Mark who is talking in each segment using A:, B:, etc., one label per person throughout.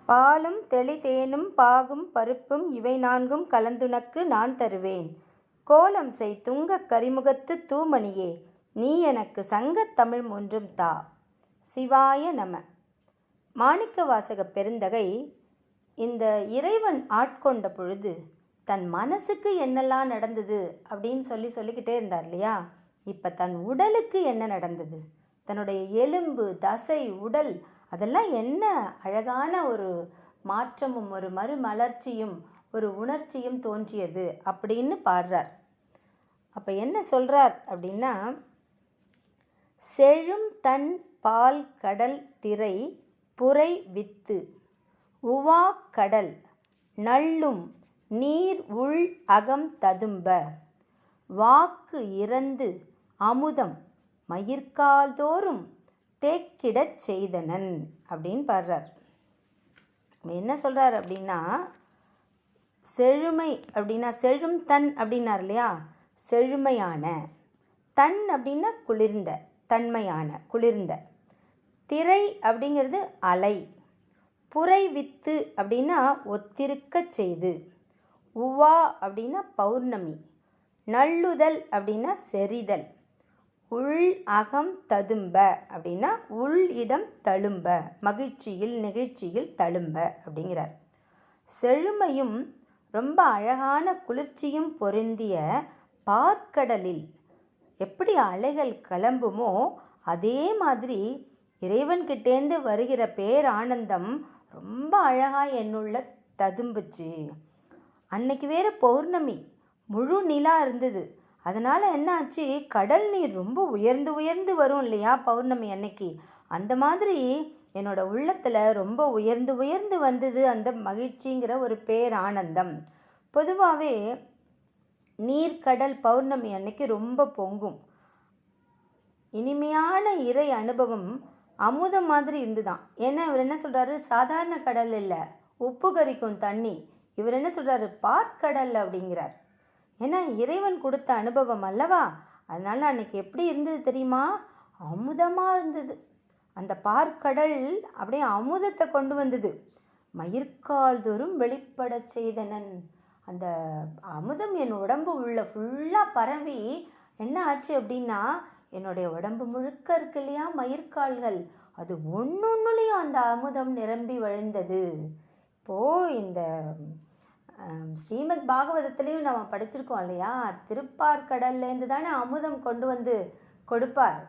A: பாலும் தெளிதேனும் பாகும் பருப்பும் இவை நான்கும் கலந்துனக்கு நான் தருவேன். கோலம் செய் துங்கக் கரிமுகத்து தூமணியே, நீ எனக்கு சங்கத் தமிழ் மூன்றும் தா. சிவாய நம. மாணிக்கவாசக பெருந்தகை இந்த இறைவன் ஆட்கொண்ட பொழுது தன் மனசுக்கு என்னெல்லாம் நடந்தது அப்படின்னு சொல்லிக்கிட்டே இருந்தார் இல்லையா. இப்போ தன் உடலுக்கு என்ன நடந்தது, தன்னுடைய எலும்பு தசை உடல் அதெல்லாம் என்ன அழகான ஒரு மாற்றமும் ஒரு மறுமலர்ச்சியும் ஒரு உணர்ச்சியும் தோன்றியது அப்படின்னு பாடுறார். அப்போ என்ன சொல்கிறார் அப்படின்னா, செழும் தன் பால் கடல் திரை புரை வித்து உவா கடல் நள்ளும் நீர் உள் அகம் ததும்ப வாக்கு இறந்து அமுதம் மயிர்கால்தோறும் தேக்கிடச் செய்தனன் அப்படின்னு பாடுறார். என்ன சொல்கிறார் அப்படின்னா, செழுமை அப்படின்னா செழும் தன் அப்படின்னார் இல்லையா. செழுமையான, தன் அப்படின்னா குளிர்ந்த, தன்மையான குளிர்ந்த, திரை அப்படிங்கிறது அலை, புரை வித்து அப்படின்னா ஒத்திருக்க செய்து, உவா அப்படின்னா பௌர்ணமி, நள்ளுதல் அப்படின்னா செறிதல், உள் அகம் ததும்ப அப்படின்னா உள் இடம் தழும்ப, மகிழ்ச்சியில் நிகழ்ச்சியில் தழும்ப அப்படிங்கிறார். செழுமையும் ரொம்ப அழகான குளிர்ச்சியும் பொருந்திய பார்க்கடலில் எப்படி அலைகள் கிளம்புமோ அதே மாதிரி இறைவன்கிட்டேந்து வருகிற பேரானந்தம் ரொம்ப அழகாக என்னுள்ள ததும்புச்சு. அன்னைக்கு வேறு பௌர்ணமி, முழு நிலா இருந்தது. அதனால் என்ன ஆச்சு, கடல் நீர் ரொம்ப உயர்ந்து உயர்ந்து வரும் இல்லையா பௌர்ணமி அன்னைக்கு. அந்த மாதிரி என்னோட உள்ளத்தில் ரொம்ப உயர்ந்து உயர்ந்து வந்தது அந்த மகிழ்ச்சிங்கிற ஒரு பேரானந்தம். பொதுவாகவே நீர்க்கடல் பௌர்ணமி அன்னைக்கு ரொம்ப பொங்கும். இனிமையான இறை அனுபவம் அமுதம் மாதிரி இருந்துதான். ஏன்னா இவர் என்ன சொல்கிறாரு, சாதாரண கடல் இல்லை, உப்பு கரிக்கும் தண்ணி. இவர் என்ன சொல்கிறாரு, பார்க்கடல் அப்படிங்கிறார். ஏன்னா இறைவன் கொடுத்த அனுபவம் அல்லவா. அதனால் அன்னைக்கு எப்படி இருந்தது தெரியுமா, அமுதமாக இருந்தது. அந்த பார்க்கடல் அப்படியே அமுதத்தை கொண்டு வந்தது. மயிர்கால்தோறும் வெளிப்பட செய்தனன். அந்த அமுதம் என் உடம்பு உள்ள ஃபுல்லாக பரவி என்ன ஆச்சு அப்படின்னா, என்னுடைய உடம்பு முழுக்க இருக்கு இல்லையா மயிர்கால்கள், அது ஒன்றுலையும் அந்த அமுதம் நிரம்பி வழிந்தது. இப்போது இந்த ஸ்ரீமத் பாகவதத்துலேயும் நம்ம படிச்சிருக்கோம் இல்லையா, திருப்பார்கடல்லேருந்து தானே அமுதம் கொண்டு வந்து கொடுப்பார்.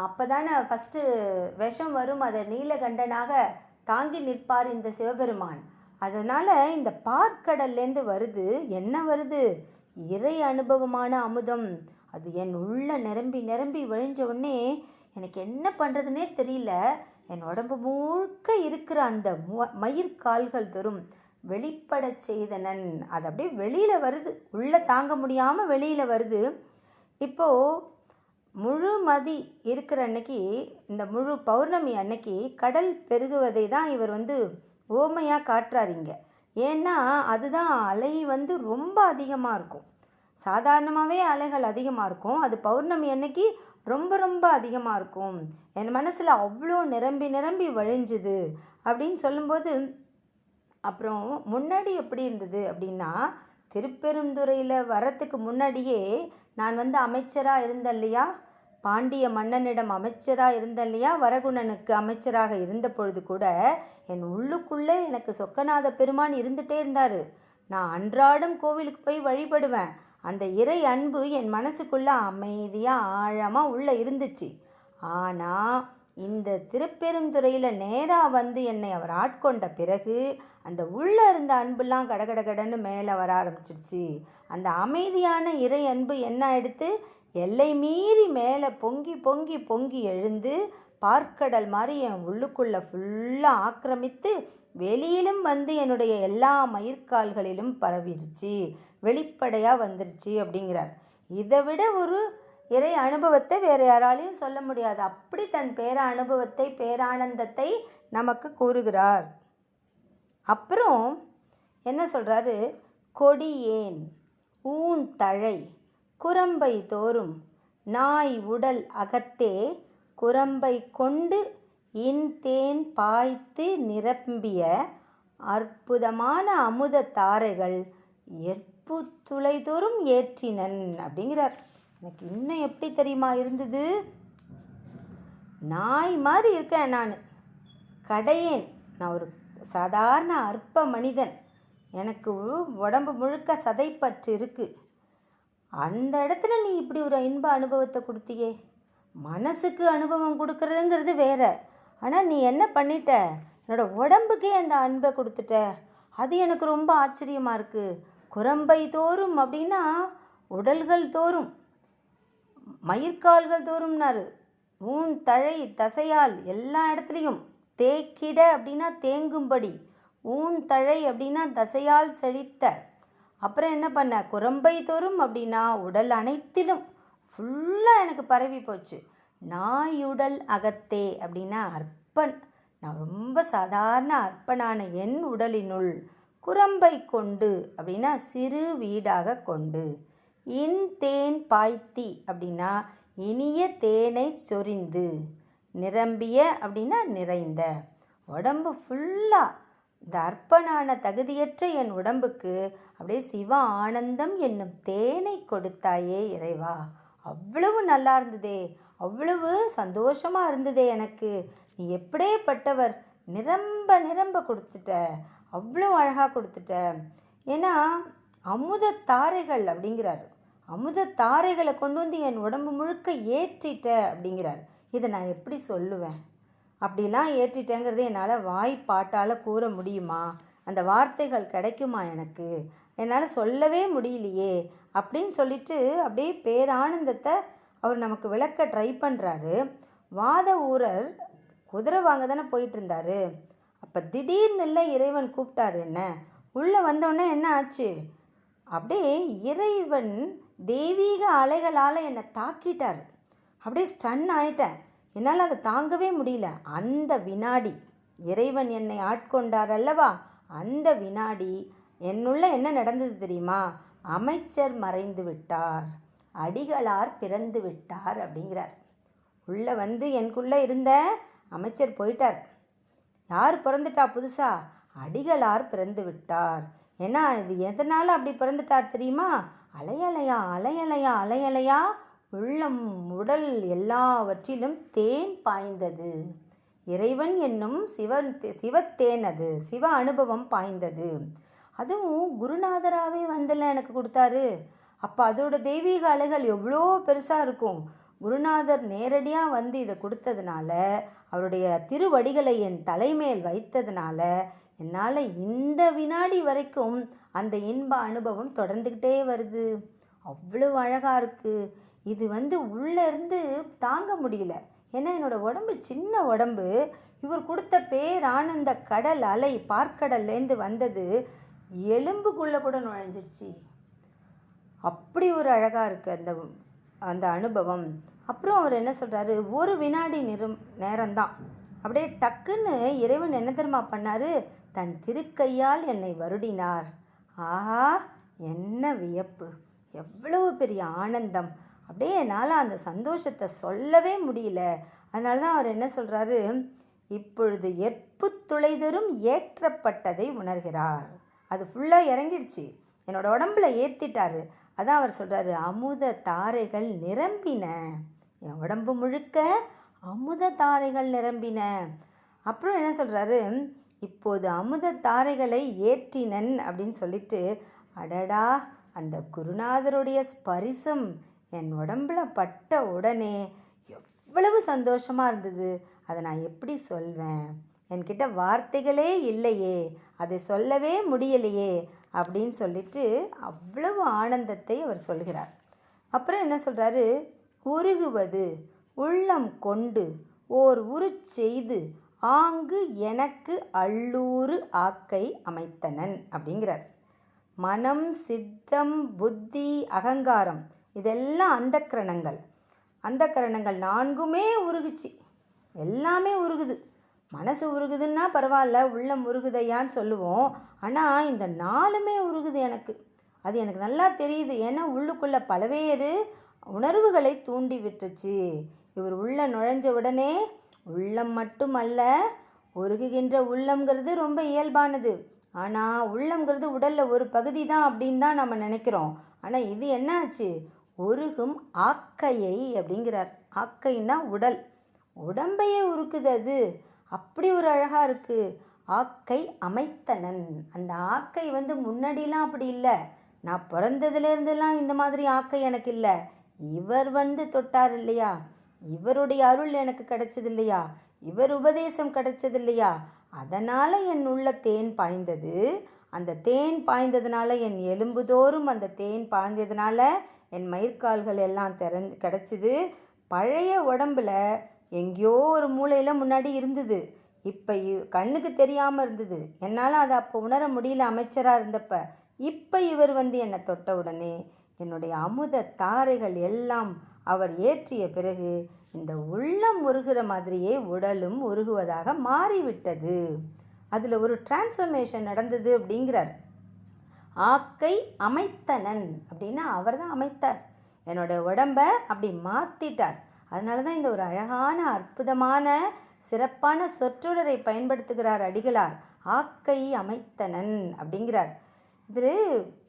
A: அப்போ தானே ஃபஸ்ட்டு விஷம் வரும், அதை நீலகண்டனாக தாங்கி நிற்பார் இந்த சிவபெருமான். அதனால் இந்த பார்க்கடல்லேருந்து வருது, என்ன வருது, இறை அனுபவமான அமுதம். அது என் உள்ள நிரம்பி நிரம்பி வழிஞ்ச உடனே எனக்கு என்ன பண்ணுறதுனே தெரியல. என் உடம்பு முழுக்க இருக்கிற அந்த மயிர்கால்கள் தரும் வெளிப்பட செய்தனன். அது அப்படியே வெளியில் வருது, உள்ளே தாங்க முடியாமல் வெளியில் வருது. இப்போது முழு மதி இருக்கிற அன்னைக்கு, இந்த முழு பௌர்ணமி அன்னைக்கு கடல் பெருகுவதை தான் இவர் ஓமையாக காட்டுறாருங்க. ஏன்னா அதுதான் அலை ரொம்ப அதிகமாக இருக்கும். சாதாரணமாகவே அலைகள் அதிகமாக இருக்கும், அது பௌர்ணமி அன்னைக்கு ரொம்ப ரொம்ப அதிகமாக இருக்கும். என் மனசில் அவ்வளோ நிரம்பி நிரம்பி வழிஞ்சுது அப்படின்னு சொல்லும்போது, அப்புறம் முன்னாடி எப்படி இருந்தது அப்படின்னா, திருப்பெருந்துறையில் வரத்துக்கு முன்னாடியே நான் அமைச்சராக இருந்தேன் இல்லையா, பாண்டிய மன்னனிடம் அமைச்சராக இருந்தேன் இல்லையா, வரகுணனுக்கு அமைச்சராக இருந்த பொழுது கூட என் உள்ளுக்குள்ளே எனக்கு சொக்கநாத பெருமான் இருந்துகிட்டே இருந்தார். நான் அன்றாடம் கோவிலுக்கு போய் வழிபடுவேன். அந்த இறை அன்பு என் மனசுக்குள்ளே அமைதியாக ஆழமாக உள்ளே இருந்துச்சு. ஆனால் இந்த திருப்பெருந்துறையில் நேராக என்னை அவர் ஆட்கொண்ட பிறகு அந்த உள்ளே இருந்த அன்புலாம் கடகடகடன்னு மேலே வர ஆரம்பிச்சிடுச்சு. அந்த அமைதியான இறை அன்பு என்ன ஆயிடுத்து, எல்லை மீறி மேலே பொங்கி பொங்கி பொங்கி எழுந்து பார்க்கடல் மாதிரி என் உள்ளுக்குள்ளே ஃபுல்லாக ஆக்கிரமித்து வெளியிலும் என்னுடைய எல்லா மயிர்கால்களிலும் பரவிடுச்சு, வெளிப்படையாக வந்துருச்சு அப்படிங்கிறார். இதை விட ஒரு இறை அனுபவத்தை வேறு யாராலையும் சொல்ல முடியாது. அப்படி தன் அனுபவத்தை பேரானந்தத்தை நமக்கு கூறுகிறார். அப்புறம் என்ன சொல்கிறாரு, கொடியேன் ஊன் தழை குரம்பை தோறும் நாய் உடல் அகத்தே குரம்பை கொண்டு இன்தேன் பாய்த்து நிரம்பிய அற்புதமான அமுத தாரைகள் எற்பு துளைதோறும் ஏற்றினன் அப்படிங்கிறார். எனக்கு இன்னும் எப்படி தெரியுமா இருந்தது? நாய் மாதிரி இருக்கேன் நான், கடையேன், நான் ஒரு சாதாரண அற்ப மனிதன், எனக்கு உடம்பு முழுக்க சதைப்பற்று இருக்குது. அந்த இடத்துல நீ இப்படி ஒரு இன்ப அனுபவத்தை கொடுத்தியே. மனசுக்கு அனுபவம் கொடுக்குறதுங்கிறது வேற, ஆனால் நீ என்ன பண்ணிட்ட, என்னோடய உடம்புக்கே அந்த அன்பை கொடுத்துட்ட. அது எனக்கு ரொம்ப ஆச்சரியமாக இருக்குது. குரம்பை தோறும் அப்படின்னா உடல்கள் தோறும், மயிர்கால்கள் தோறும்னாரு, ஊன் தழை தசையால் எல்லா இடத்துலையும், தேக்கிட அப்படின்னா தேங்கும்படி, ஊன் தழை அப்படின்னா தசையால் செழித்த, அப்புறம் என்ன பண்ண, குரம்பை தோறும் அப்படின்னா உடல் அனைத்திலும் ஃபுல்லாக எனக்கு பரவி போச்சு. நாயுடல் அகத்தே அப்படின்னா அற்பன், நான் ரொம்ப சாதாரண அற்பனான என் உடலினுள் குரம்பை கொண்டு அப்படின்னா சிறு வீடாக கொண்டு, இன்தேன் பாய்த்தி அப்படின்னா இனிய தேனை சொரிந்து, நிரம்பிய அப்படின்னா நிறைந்த, உடம்பு ஃபுல்லாக இந்த அற்பனான தகுதியற்ற என் உடம்புக்கு அப்படியே சிவ ஆனந்தம் என்னும் தேனை கொடுத்தாயே இறைவா. அவ்வளவு நல்லா இருந்ததே, அவ்வளவு சந்தோஷமாக இருந்ததே எனக்கு. நீ எப்படியேப்பட்டவர், நிரம்ப நிரம்ப கொடுத்துட்ட, அவ்வளோ அழகாக கொடுத்துட்ட. ஏன்னா அமுத தாரைகள் அப்படிங்கிறார், அமுத தாரைகளை கொண்டு வந்து என் உடம்பு முழுக்க ஏற்றிட்ட அப்படிங்கிறார். இதை நான் எப்படி சொல்லுவேன்? அப்படிலாம் ஏற்றிட்டேங்கிறது என்னால் வாய்ப்பாட்டால் கூற முடியுமா? அந்த வார்த்தைகள் கிடைக்குமா எனக்கு? என்னால் சொல்லவே முடியலையே அப்படின்னு சொல்லிட்டு அப்படியே பேரானந்தத்தை அவர் நமக்கு விளக்க ட்ரை பண்ணுறாரு. வாத ஊரர் குதிரை வாங்க தானே போயிட்டு இருந்தார். அப்போ திடீர்னு இல்லை இறைவன் கூப்பிட்டாரு. என்ன உள்ளே வந்தோடனே என்ன ஆச்சு? அப்படியே இறைவன் தெய்வீக அலைகளால் என்னை தாக்கிட்டார். அப்படியே ஸ்டன் ஆயிட்டேன், என்னால் அதை தாங்கவே முடியல. அந்த வினாடி இறைவன் என்னை ஆட்கொண்டார் அல்லவா, அந்த வினாடி என்னுள்ள என்ன நடந்தது தெரியுமா? அமைச்சர் மறைந்து விட்டார், அடிகளார் பிறந்து விட்டார் அப்படிங்கிறார். உள்ளே வந்து எனக்குள்ளே இருந்த அமைச்சர் போயிட்டார். யார் பிறந்துட்டா புதுசா? அடிகளார் பிறந்து விட்டார். ஏன்னா இது எதனால் அப்படி பிறந்துட்டார் தெரியுமா? அலையலையா அலையலையா அலையலையா உள்ளம் உடல் எல்லாவற்றிலும் தேன் பாய்ந்தது. இறைவன் என்னும் சிவத்தேன், அது சிவ அனுபவம் பாய்ந்தது. அதுவும் குருநாதராகவே வந்தல எனக்கு கொடுத்தாரு. அப்போ அதோட தெய்வீக அலைகள் எவ்வளோ பெருசாக இருக்கும். குருநாதர் நேரடியாக வந்து இதை கொடுத்ததுனால, அவருடைய திருவடிகளை என் தலைமேல் வைத்ததுனால என்னால் இந்த வினாடி வரைக்கும் அந்த இன்ப அனுபவம் தொடர்ந்துக்கிட்டே வருது. அவ்வளோ அழகாக இருக்குது. இது உள்ளேருந்து தாங்க முடியல. ஏன்னா என்னோடய உடம்பு சின்ன உடம்பு. இவர் கொடுத்த பேரானந்த கடல் அலை பார்க்கடல்லேருந்து வந்தது எலும்புக்குள்ளே கூட நுழைஞ்சிடுச்சு. அப்படி ஒரு அழகாக இருக்குது அந்த அந்த அனுபவம். அப்புறம் அவர் என்ன சொல்கிறாரு, ஒரு வினாடி நேரம்தான். அப்படியே டக்குன்னு இறைவன் என்ன தெரியுமா பண்ணார்? தன் திருக்கையால் என்னை வருடினார். ஆஹா, என்ன வியப்பு, எவ்வளவு பெரிய ஆனந்தம். அப்படியே என்னால் அந்த சந்தோஷத்தை சொல்லவே முடியல. அதனால தான் அவர் என்ன சொல்கிறாரு, இப்பொழுது எற்பு துளைதரும் ஏற்றப்பட்டதை உணர்கிறார். அது ஃபுல்லாக இறங்கிடுச்சு, என்னோடய உடம்புல ஏற்றிட்டாரு. அதான் அவர் சொல்கிறாரு, அமுத தாரைகள் நிரம்பின, என் உடம்பு முழுக்க அமுத தாரைகள் நிரம்பின. அப்புறம் என்ன சொல்கிறாரு, இப்போது அமுத தாரைகளை ஏற்றினன் அப்படின்னு சொல்லிட்டு, அடடா, அந்த குருநாதருடைய ஸ்பரிசம் என் உடம்புல பட்ட உடனே எவ்வளவு சந்தோஷமாக இருந்தது. அதை நான் எப்படி சொல்வேன்? என்கிட்ட வார்த்தைகளே இல்லையே, அதை சொல்லவே முடியலையே அப்படின்னு சொல்லிட்டு அவ்வளவு ஆனந்தத்தை அவர் சொல்கிறார். அப்புறம் என்ன சொல்கிறாரு, உருகுவது உள்ளம் கொண்டு ஓர் உரு செய்து ஆங்கு எனக்கு அல்லூறு ஆக்கை அமைத்தனன் அப்படிங்கிறார். மனம், சித்தம், புத்தி, அகங்காரம் இதெல்லாம் அந்த கரணங்கள் நான்குமே உருகுச்சு. எல்லாமே உருகுது. மனசு உருகுதுன்னா பரவாயில்ல, உள்ளம் உருகுதையான்னு சொல்லுவோம். ஆனால் இந்த நாலுமே உருகுது எனக்கு. அது எனக்கு நல்லா தெரியுது. ஏன்னா உள்ளுக்குள்ளே பல்வேறு உணர்வுகளை தூண்டி விட்டுருச்சு. இவர் உள்ளே நுழைஞ்ச உடனே உள்ளம் மட்டுமல்ல, உருகுகின்ற உள்ளம்ங்கிறது ரொம்ப இயல்பானது. ஆனால் உள்ளம்ங்கிறது உடலில் ஒரு பகுதி தான் அப்படின்னு தான் நம்ம நினைக்கிறோம். ஆனால் இது என்ன ஆச்சு? உருகும் ஆக்கையை அப்படிங்கிறார். ஆக்கைன்னா உடல், உடம்பையே உருக்குது அது. அப்படி ஒரு அழகாக இருக்குது. ஆக்கை அமைத்தனன். அந்த ஆக்கை முன்னாடிலாம் அப்படி இல்லை. நான் பிறந்ததுலேருந்துலாம் இந்த மாதிரி ஆக்கை எனக்கு இல்லை. இவர் தொட்டார் இல்லையா, இவருடைய அருள் எனக்கு கிடைச்சது இல்லையா, இவர் உபதேசம் கிடைச்சது இல்லையா, அதனால் என் உள்ள தேன் பாய்ந்தது. அந்த தேன் பாய்ந்ததுனால என் எலும்புதோறும் அந்த தேன் பாய்ந்ததுனால என் மயிர்கால்கள் எல்லாம் கிடச்சிது. பழைய உடம்பில் எங்கேயோ ஒரு மூலையில் முன்னாடி இருந்தது, இப்போ கண்ணுக்கு தெரியாமல் இருந்தது. என்னால் அதை அப்போ உணர முடியல அமைச்சராக இருந்தப்ப. இப்போ இவர் என்னை தொட்ட உடனே என்னுடைய அமுத தாரைகள் எல்லாம் அவர் ஏற்றிய பிறகு இந்த உள்ளம் உருகிற மாதிரியே உடலும் உருகுவதாக மாறிவிட்டது. அதில் ஒரு டிரான்ஸ்ஃபர்மேஷன் நடந்தது அப்படிங்கிறார். ஆக்கை அமைத்தனன் அப்படின்னா அவர் தான் அமைத்தார். என்னோடய உடம்பை அப்படி மாற்றிட்டார். அதனால தான் இந்த ஒரு அழகான அற்புதமான சிறப்பான சொற்றொடரை பயன்படுத்துகிறார் அடிகளார். ஆக்கை அமைத்தனன் அப்படிங்கிறார். இது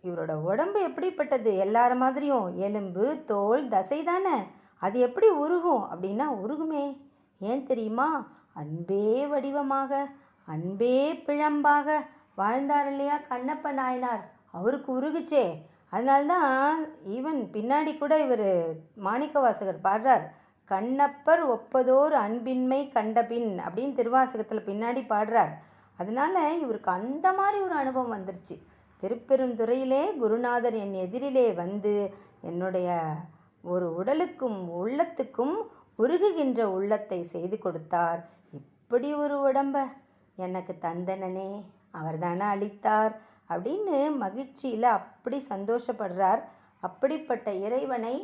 A: இவரோட உடம்பு எப்படிப்பட்டது? எல்லார மாதிரியும் எலும்பு தோல் தசை தானே. அது எப்படி உருகும் அப்படின்னா உருகுமே. ஏன் தெரியுமா? அன்பே வடிவமாக அன்பே பிழம்பாக வாழ்ந்தார் இல்லையா கண்ணப்ப நாயனார், அவருக்கு உருகுச்சே. அதனால்தான் ஈவன் பின்னாடி கூட இவர் மாணிக்கவாசகர் பாடுறார், கண்ணப்பர் ஒப்பதோர் அன்பின்மை கண்டபின் அப்படின்னு திருவாசகத்தில் பின்னாடி பாடுறார். அதனால இவருக்கு அந்த மாதிரி ஒரு அனுபவம் வந்துருச்சு. திருப்பெருந்துறையிலே குருநாதர் என் எதிரிலே என்னுடைய ஒரு உடலுக்கும் உள்ளத்துக்கும் உருகுகின்ற உள்ளத்தை செய்து கொடுத்தார். இப்படி ஒரு உடம்பை எனக்கு தந்தனனே, அவர் தானே அளித்தார் அப்படின்னு மகிழ்ச்சியில் அப்படி சந்தோஷப்படுறார். அப்படிப்பட்ட இறைவனை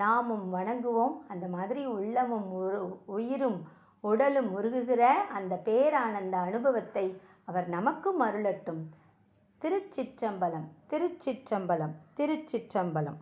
A: நாமும் வணங்குவோம். அந்த மாதிரி உள்ளமும் உயிரும் உடலும் உருகுகிற அந்த பேரானந்த அனுபவத்தை அவர் நமக்கும் அருளட்டும். திருச்சிற்றம்பலம், திருச்சிற்றம்பலம், திருச்சிற்றம்பலம்.